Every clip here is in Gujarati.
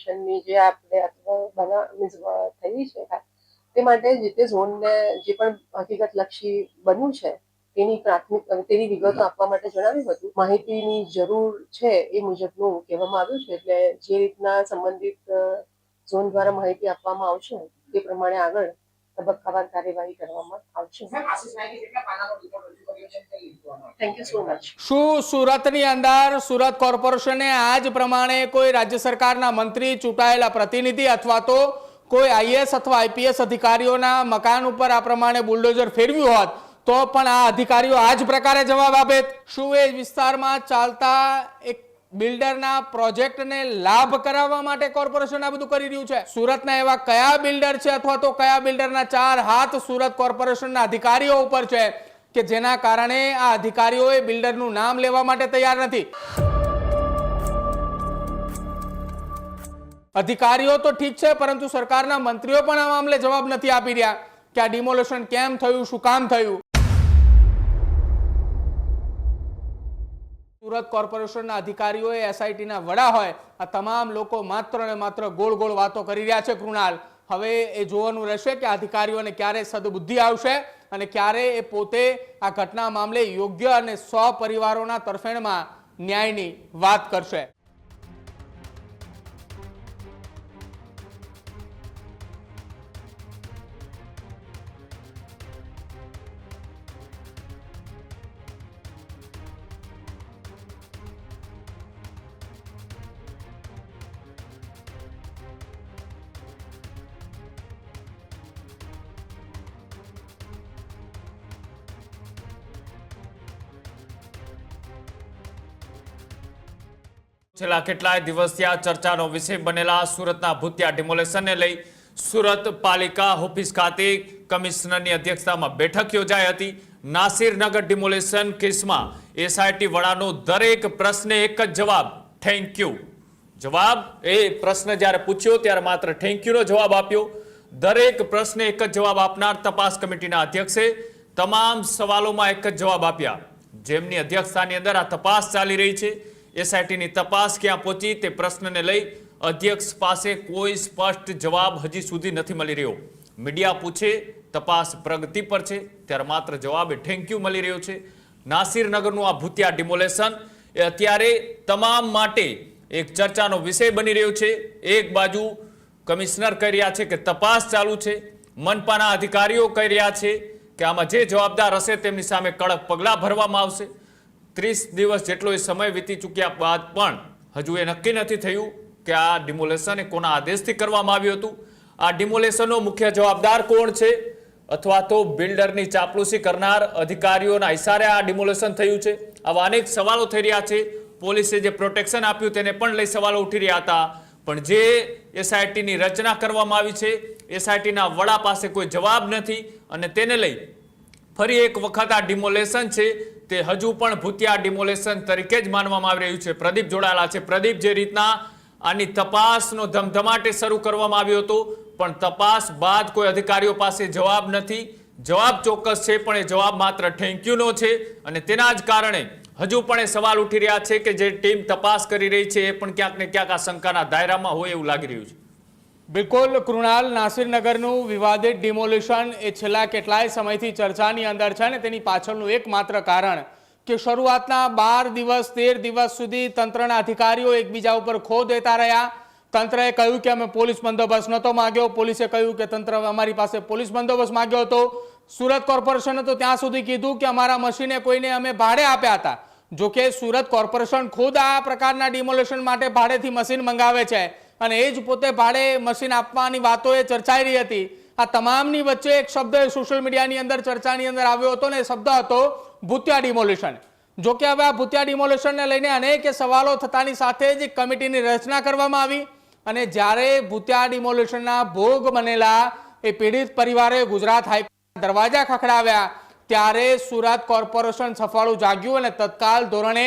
કમિશનની જે આપણે થઈ છે તે માટે જે તે ઝોનને જે પણ હકીકતલક્ષી બન્યું છે તેની વિગતો આપવા માટે જણાવ્યું હતું। માહિતીની જરૂર છે એ મુજબનું કહેવામાં આવ્યું છે, એટલે જે રીતના સંબંધિત ઝોન દ્વારા માહિતી આપવામાં આવશે તે પ્રમાણે આગળ તબક્કાવાર કાર્યવાહી કરવામાં આવશે। Thank you so much. શું સુરતની અંદર સુરત કોર્પોરેશને આજ પ્રમાણે કોઈ રાજ્ય સરકારના મંત્રી, ચૂંટાયેલા પ્રતિનિધિ અથવા તો કોઈ આઈએએસ અથવા આઈપીએસ અધિકારીઓના મકાન ઉપર આ પ્રમાણે બુલડોઝર ફેરવ્યું હોત તો પણ આ અધિકારીઓ આ જ પ્રકારે જવાબ આપે? શું એ વિસ્તારમાં ચાલતા એક બિલ્ડરના પ્રોજેક્ટને લાભ કરાવવા માટે કોર્પોરેશન આ બધું કરી રહ્યું છે? સુરતના એવા કયા બિલ્ડર છે અથવા તો કયા બિલ્ડરના 4 હાથ સુરત કોર્પોરેશનના અધિકારીઓ ઉપર છે કે જેના કારણે આ અધિકારીઓએ બિલ્ડરનું નામ લેવા માટે તૈયાર નથી? અધિકારીઓ તો ઠીક છે, પરંતુ સરકારના મંત્રીઓ પણ આ મામલે જવાબ નથી આપી રહ્યા કે આ ડિમોલેશન કેમ થયું, શું કામ થયું? સુરત કોર્પોરેશનના અધિકારીઓએ એસઆઈટીના વડા હોય આ તમામ લોકો માત્ર ને માત્ર ગોળ ગોળ વાતો કરી રહ્યા છે। કૃણાલ, હવે એ જોવાનું રહેશે કે અધિકારીઓને ક્યારે સદબુદ્ધિ આવશે અને ક્યારે એ પોતે આ ઘટના મામલે યોગ્ય અને 100 પરિવારોના તરફેણમાં ન્યાયની વાત કરશે। છેલ્લા કેટલાય દિવસથી આ ચર્ચાનો વિષય બનેલા સુરતના ભૂતિયા ડિમોલેશનને લઈ સુરત પાલિકા ઓફિસ ખાતે કમિશનરની અધ્યક્ષતામાં બેઠક યોજાઈ હતી। નાસિરનગર ડિમોલેશન કેસમાં એસઆઈટી વડાનો દરેક પ્રશ્ને એક જ જવાબ, થેન્ક યુ। જવાબ એ પ્રશ્ન જ્યારે પૂછ્યો ત્યારે માત્ર થેન્ક યુનો જવાબ આપ્યો। દરેક પ્રશ્ને એક જ જવાબ આપનાર તપાસ કમિટીના અધ્યક્ષે તમામ સવાલોમાં એક જ જવાબ આપ્યા। જેમની અધ્યક્ષતાની અંદર આ તપાસ ચાલી રહી છે, એસઆઈટીની તપાસ ક્યાં પહોંચી તે પ્રશ્નને લઈ અધ્યક્ષ પાસે કોઈ સ્પષ્ટ જવાબ હજી સુધી નથી મળી રહ્યો। મીડિયા પૂછે તપાસ પ્રગતિ પર છે ત્યારે માત્ર જવાબ થેન્ક યુ મળી રહ્યો છે। નાસિરનગરનું આ ભૂતિયા ડિમોલેશન એ અત્યારે તમામ માટે એક ચર્ચાનો વિષય બની રહ્યો છે। એક બાજુ કમિશનર કહી રહ્યા છે કે તપાસ ચાલુ છે, મનપાના અધિકારીઓ કહી રહ્યા છે કે આમાં જે જવાબદાર હશે તેમની સામે કડક પગલાં ભરવામાં આવશે। 30 દિવસ જેટલો એ સમય વીતી ચૂક્યા બાદ પણ હજુ એ નક્કી નથી થયું કે આ ડિમોલેશન એ કોના આદેશથી કરવામાં આવ્યું હતું, આ ડિમોલેશનનો મુખ્ય જવાબદાર કોણ છે, અથવા તો બિલ્ડરની ચાપલુસી કરનાર અધિકારીઓના ઇશારે આ ડિમોલેશન થયું છે? આવા અનેક સવાલો થઈ રહ્યા છે। પોલીસે જે પ્રોટેક્શન આપ્યું તેને પણ લઈ સવાલો ઉઠી રહ્યા હતા, પણ જે એસઆઈટીની રચના કરવામાં આવી છે, એસઆઈટીના વડા પાસે કોઈ જવાબ નથી અને તેને લઈ ફરી એક વખત આ ડિમોલેશન છે તે હજુ પણ ભૂતિયા ડિમોલેશન તરીકે જ માનવામાં આવી રહ્યું છે। પ્રદીપ જોડાયેલા છે। પ્રદીપ, જે રીતના આની તપાસનો ધમધમાટે શરૂ કરવામાં આવ્યો હતો પણ તપાસ બાદ કોઈ અધિકારીઓ પાસે જવાબ નથી, જવાબ ચોક્કસ છે પણ એ જવાબ માત્ર થેન્ક યુનો છે અને તેના જ કારણે હજુ પણ એ સવાલ ઉઠી રહ્યા છે કે જે ટીમ તપાસ કરી રહી છે એ પણ ક્યાંક ને ક્યાંક આ શંકાના દાયરામાં હોય એવું લાગી રહ્યું છે। બિલકુલ કૃણાલ, નાસિરનગરનું વિવાદિત ડિમોલેશન એ છેલ્લા કેટલાય સમયથી ચર્ચાની અંદર છે ને તેની પાછળનું એકમાત્ર કારણ કે શરૂઆતના 12 દિવસ 13 દિવસ સુધી તંત્રના અધિકારીઓ એકબીજા ઉપર ખો દેતા રહ્યા। તંત્રએ કહ્યું કે અમે પોલીસ બંદોબસ્ત નહોતો માંગ્યો, પોલીસે કહ્યું કે તંત્ર અમારી પાસે પોલીસ બંદોબસ્ત માંગ્યો હતો। સુરત કોર્પોરેશને તો ત્યાં સુધી કીધું કે અમારા મશીને કોઈને અમે ભાડે આપ્યા હતા। જોકે સુરત કોર્પોરેશન ખુદ આ પ્રકારના ડિમોલેશન માટે ભાડેથી મશીન મંગાવે છે અને એ જ પોતે ભાડે મશીન આપવાની વાતો એ ચર્ચાઈ રહી હતી। આ તમામની વચ્ચે એક શબ્દ સોશિયલ મીડિયાની અંદર ચર્ચાની અંદર આવ્યો હતો ને એ શબ્દ હતો ભૂતિયા ડિમોલેશન। જોકે હવે આ ભૂતિયા ડિમોલેશનને લઈને અનેક સવાલો થતાની સાથે જ એક કમિટીની રચના કરવામાં આવી અને જ્યારે ભૂતિયા ડિમોલેશનના ભોગ બનેલા એ પીડિત પરિવારે ગુજરાત હાઈકોર્ટના દરવાજા ખખડાવ્યા ત્યારે સુરત કોર્પોરેશન સફાળું જાગ્યું અને તત્કાલ ધોરણે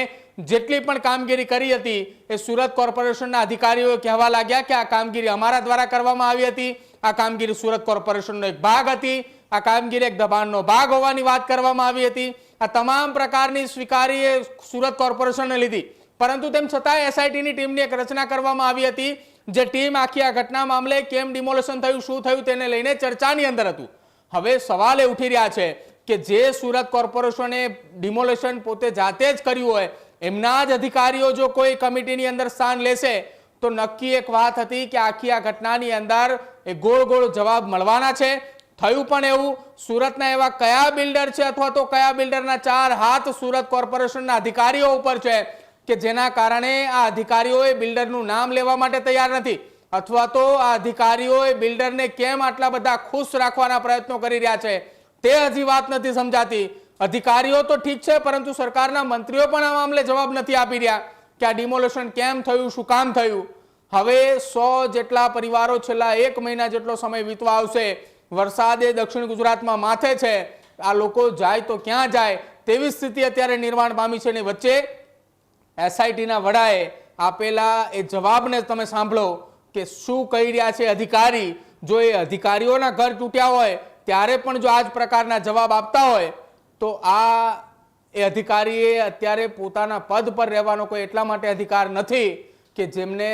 જેટલી પણ કામગીરી કરી હતી એ સુરત કોર્પોરેશનના અધિકારીઓ કહેવા લાગ્યા કે આ કામગીરી અમારા દ્વારા કરવામાં આવી હતી, આ કામગીરી સુરત કોર્પોરેશનનો એક ભાગ હતી, આ કામગીરી એક દબાણનો ભાગ હોવાની વાત કરવામાં આવી હતી। આ તમામ પ્રકારની સ્વીકારી સુરત કોર્પોરેશને લીધી, પરંતુ તેમ છતાં એસઆઈટીની ટીમની એક રચના કરવામાં આવી હતી જે ટીમ આખી આ ઘટના મામલે કેમ ડિમોલેશન થયું, શું થયું તેને લઈને ચર્ચાની અંદર હતું. હવે સવાલ એ ઉઠી રહ્યા છે કે જે સુરત કોર્પોરેશને ડિમોલેશન પોતે જાતે જ કર્યું હોય એમના જ અધિકારીઓ જો કોઈ કમિટીની અંદર સ્થાન લેશે તો નક્કી એક વાત હતી કે આખી આ ઘટનાની અંદર એ ગોળ ગોળ જવાબ મળવાના છે. થયું પણ એવું. સુરતના એવા કયા બિલ્ડર છે અથવા તો કયા બિલ્ડરના 4 હાથ સુરત કોર્પોરેશનના અધિકારીઓ ઉપર છે કે જેના કારણે આ અધિકારીઓએ બિલ્ડરનું નામ લેવા માટે તૈયાર નથી, અથવા તો આ અધિકારીઓએ બિલ્ડરને કેમ આટલા બધા ખુશ રાખવાના પ્રયત્નો કરી રહ્યા છે તે હજી વાત નથી સમજાતી. અધિકારીઓ તો ઠીક છે, પરંતુ સરકારના મંત્રીઓ પણ આ મામલે જવાબ નથી આપી રહ્યા કે આ ડિમોલેશન કેમ થયું, શું કામ થયું. હવે 100 જેટલા પરિવારો છેલ્લા 1 મહિના જેટલો સમય વીતવા આવશે. વરસાદે દક્ષિણ ગુજરાતમાં માથે છે. આ લોકો જાય તો ક્યાં જાય તેવી સ્થિતિ અત્યારે નિર્માણ પામી છે. ને વચ્ચે એસઆઈટીના વડાએ આપેલા એ જવાબને તમે સાંભળો કે શું કહી રહ્યા છે અધિકારી. જો એ અધિકારીઓના ઘર તૂટ્યા હોય ત્યારે પણ જો આ જ પ્રકારના જવાબ આપતા હોય તો એ અધિકારીએ અત્યારે પોતાના પદ પર રહેવાનો કોઈ એટલા માટે અધિકાર નથી કે જેમને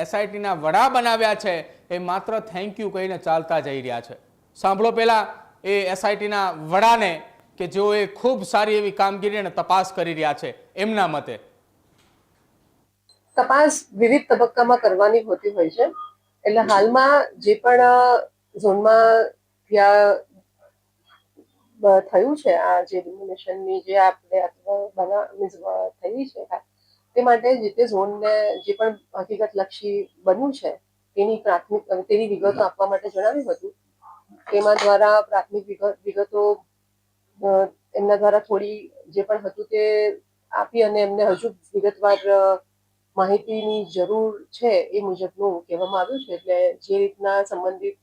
એસઆઈટીના વડા બનાવ્યા છે એ માત્ર થેન્ક યુ કહીને ચાલતા જઈ રહ્યા છે. સાંભળો પહેલા એ એસઆઈટીના વડાને કે જેઓએ ખૂબ સારી એવી કામગીરી અને તપાસ કરી રહ્યા છે. એમના મતે તપાસ વિવિધ તબક્કામાં કરવાની હોતી હોય છે. એટલે હાલમાં જે પણ ઝોનમાં થયું છે, આ જે ડિમોલેશનની જે આપણે થઈ છે તે માટે જે તે ઝોનને જે પણ હકીકત લક્ષી બન્યું છે તેની વિગતો આપવા માટે જણાવ્યું હતું. તેમાં દ્વારા પ્રાથમિક વિગતો એમના દ્વારા થોડી જે પણ હતું તે આપી અને એમને હજુ વિગતવાર માહિતીની જરૂર છે એ મુજબનું કહેવામાં આવ્યું છે. એટલે જે રીતના સંબંધિત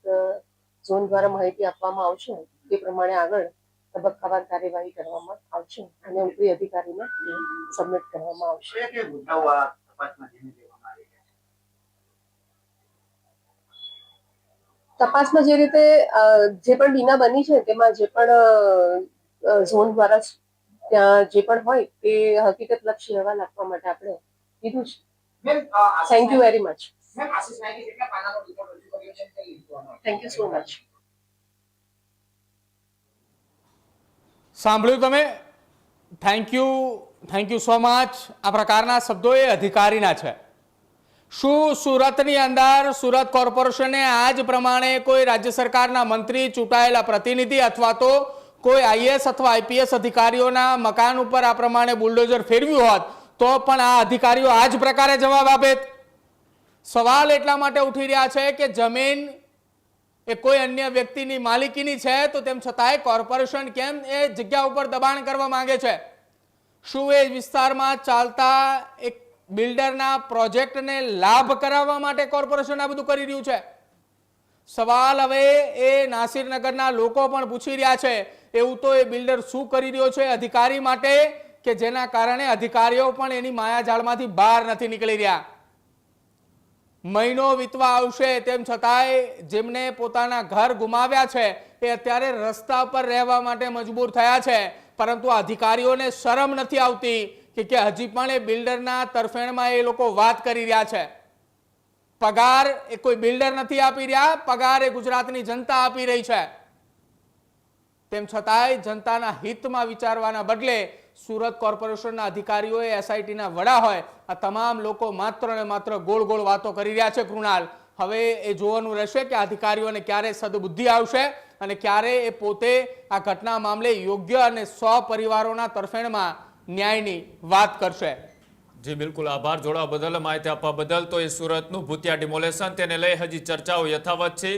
ઝોન દ્વારા માહિતી આપવામાં આવશે તે પ્રમાણે આગળ તબક્કાવાર કાર્યવાહી કરવામાં આવશે અને ઉપરી અધિકારીને સબમિટ કરવામાં આવશે. તપાસમાં જે રીતે જે પણ બીના બની છે તેમાં જે પણ ઝોન દ્વારા ત્યાં જે પણ હોય તે હકીકત લક્ષી અહેવાલ આપવા માટે આપણે કીધું છે. Thank you very much. Thank you so much. સાંભળ્યું તમે? Thank you so much. આ પ્રકારના શબ્દો એ અધિકારીના છે. શું સુરતની અંદર સુરત કોર્પોરેશને આ જ પ્રમાણે કોઈ રાજ્ય સરકારના મંત્રી, ચૂંટાયેલા પ્રતિનિધિ અથવા તો કોઈ આઈએએસ અથવા આઈપીએસ અધિકારીઓના મકાન ઉપર આ પ્રમાણે બુલડોઝર ફેરવ્યું હોત તો પણ આ અધિકારીઓ આ જ પ્રકારે જવાબ આપે? સવાલ એટલા માટે ઉઠી રહ્યા છે કે જમીન એ કોઈ અન્ય વ્યક્તિની માલિકીની છે તો તેમ છતાંય કોર્પોરેશન કેમ એ જગ્યા ઉપર દબાણ કરવા માંગે છે? શું એ વિસ્તારમાં ચાલતા એક બિલ્ડરના પ્રોજેક્ટને લાભ કરાવવા માટે કોર્પોરેશન આ બધું કરી રહ્યું છે? સવાલ હવે એ નાસિરનગરના લોકો પણ પૂછી રહ્યા છે. એવું તો એ બિલ્ડર શું કરી રહ્યો છે અધિકારી માટે કે જેના કારણે અધિકારીઓ પણ એની માયાજાળમાંથી બહાર નથી નીકળી રહ્યા. મહિનો વીતવા આવશે તેમ છતાંય જેમને પોતાના ઘર ગુમાવ્યા છે એ અત્યારે રસ્તા પર રહેવા માટે મજબૂર થયા છે. પરંતુ અધિકારીઓને શરમ નથી આવતી કે હજી પણ એ બિલ્ડરના તરફેણમાં એ લોકો વાત કરી રહ્યા છે. પગાર એ કોઈ બિલ્ડર નથી આપી રહ્યા, પગાર એ ગુજરાતની જનતા આપી રહી છે. તેમ છતાંય જનતાના હિતમાં વિચારવાના બદલે સુરત કોર્પોરેશનના અધિકારીઓએ એસઆઈટીના વડા હોય આ તમામ લોકો માત્ર ને માત્ર ગોળ ગોળ વાતો કરી રહ્યા છે. કૃણાલ, હવે એ જોવાનું રહેશે કે અધિકારીઓને ક્યારે સદબુદ્ધિ આવશે અને ક્યારે એ પોતે આ ઘટના મામલે યોગ્ય અને 100 પરિવારોના તરફેણમાં ન્યાયની વાત કરશે. જી બિલકુલ, આભાર જોડાવા બદલ, માહિતી આપવા બદલ. તો એ સુરતનું ભૂતિયા ડિમોલેશન તેને લઈ હજી ચર્ચાઓ યથાવત છે.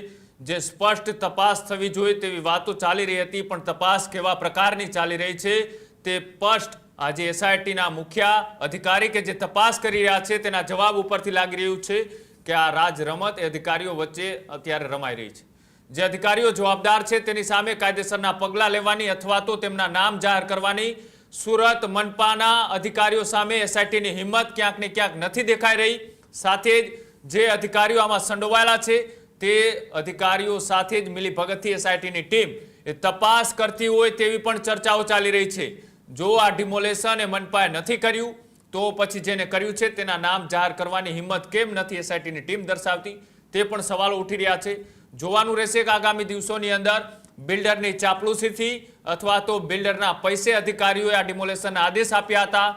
જે સ્પષ્ટ તપાસ થવી જોઈએ તેવી વાતો ચાલી રહી હતી, પણ તપાસ કેવા પ્રકારની ચાલી રહી છે તે સ્પષ્ટ આજે એસઆઈટીના મુખ્ય અધિકારી કે જે તપાસ કરી રહ્યા છે તેના જવાબ ઉપરથી લાગી રહ્યું છે કે આ રાજ રમત એ અધિકારીઓ વચ્ચે અત્યારે રમાઈ રહી છે. જે અધિકારીઓ જવાબદાર છે તેની સામે કાયદેસરના પગલાં લેવાની અથવા તો તેમના નામ જાહેર કરવાની સુરત મનપાના અધિકારીઓ સામે એસઆઈટીની હિંમત ક્યાંક ને ક્યાંક નથી દેખાઈ રહી. સાથે જ જે અધિકારીઓ આમાં સંડોવાયેલા છે તે અધિકારીઓ સાથે જ મિલીભગતથી એસઆઈટીની ટીમ એ તપાસ કરતી હોય તેવી પણ ચર્ચાઓ ચાલી રહી છે. જો આ ડિમોલેશન એ મનપાએ નથી કર્યું તો પછી જેને કર્યું છે તેના નામ જાહેર કરવાની હિંમત કેમ નથી એસઆઈટીની ટીમ દર્શાવતી, તે પણ સવાલો ઉઠી રહ્યા છે. જોવાનું રહેશે કે આગામી દિવસોની અંદર બિલ્ડરની ચાપલુસીથી અથવા તો બિલ્ડરના પૈસે અધિકારીઓએ આ ડિમોલેશનના આદેશ આપ્યા હતા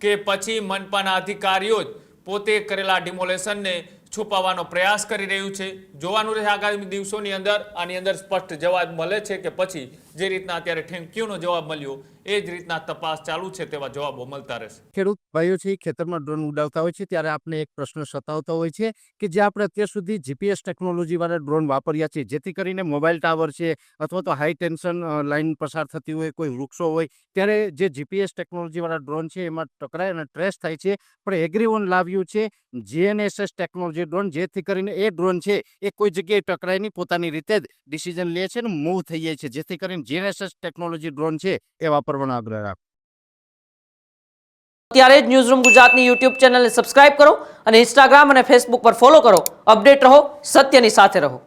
કે પછી મનપાના અધિકારીઓ જ પોતે કરેલા ડિમોલેશનને છુપાવવાનો પ્રયાસ કરી રહ્યું છે. જોવાનું રહે આગામી દિવસોની અંદર આની અંદર સ્પષ્ટ જવાબ મળે છે કે પછી જે રીતના અત્યારે ઠેંક્યુનો જવાબ મળ્યો એ જ રીતના તપાસ ચાલુ છે તેવા જવાબો મળતા રહેશે. ખેડૂત ભાઈઓ છે ખેતરમાં ડ્રોન ઉડાવતા હોય છે ત્યારે આપણે એક પ્રશ્ન સતાવતો હોય છે કે જે આપણે અત્યાર સુધી જીપીએસ ટેકનોલોજી વાળા ડ્રોન વાપર્યા છે, જેથી કરીને મોબાઈલ ટાવર છે અથવા તો હાઈ ટેન્શન લાઈન પસાર થતી હોય, કોઈ વૃક્ષો હોય, ત્યારે જે જીપીએસ ટેકનોલોજી વાળા ડ્રોન છે એમાં ટકરાય અને ટ્રેસ થાય છે. પણ એગ્રીવન લાવ્યું છે જીએનએસએસ ટેકનોલોજી ડ્રોન, જેથી કરીને એ ડ્રોન છે એ કોઈ જગ્યાએ ટકરાય નહીં, પોતાની રીતે જ ડિસિઝન લે છે અને મૂવ થઈ જાય છે, જેથી કરીને જીએનએસએસ ટેકનોલોજી ડ્રોન છે એ વાપરવાનો આગ્રહ રાખો. અત્યારે જ ન્યૂઝરૂમ ગુજરાતની યુટ્યુબ ચેનલને સબસ્ક્રાઇબ કરો અને ઇન્સ્ટાગ્રામ અને ફેસબુક પર ફોલો કરો. અપડેટ રહો, સત્યની સાથે રહો.